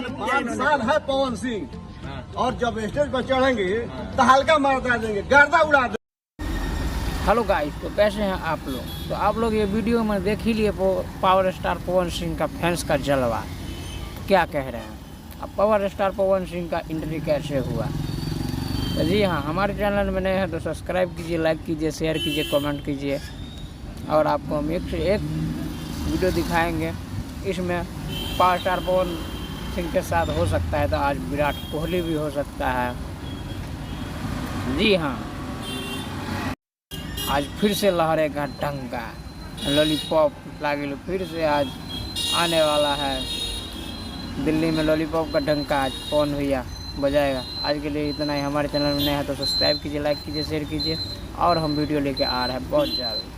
5 साल है पवन सिंह, और जब स्टेज पर चढ़ेंगे तो हल्का मारता देंगे, गर्दा उड़ा देंगे। हेलो गाइस, तो कैसे हैं आप लोग? तो आप लोग ये वीडियो में देख ही लिए पावर स्टार पवन सिंह का फैंस का जलवा क्या कह रहे हैं। अब पावर स्टार पवन सिंह का एंट्री कैसे हुआ? तो जी हाँ, हमारे चैनल में नए हैं तो सब्सक्राइब कीजिए, लाइक कीजिए, शेयर कीजिए, कमेंट कीजिए। और आपको हम एक से एक वीडियो दिखाएंगे। इसमें पावर स्टार पवन सिंह के साथ हो सकता है तो आज विराट कोहली भी हो सकता है। जी हाँ, आज फिर से लहरेगा डंका, लॉलीपॉप लागेलू फिर से आज आने वाला है। दिल्ली में लॉलीपॉप का डंका आज पवन भैया बजाएगा। आज के लिए इतना ही। हमारे चैनल में नया है तो सब्सक्राइब कीजिए, लाइक कीजिए, शेयर कीजिए, और हम वीडियो लेके आ रहे हैं बहुत जल्द।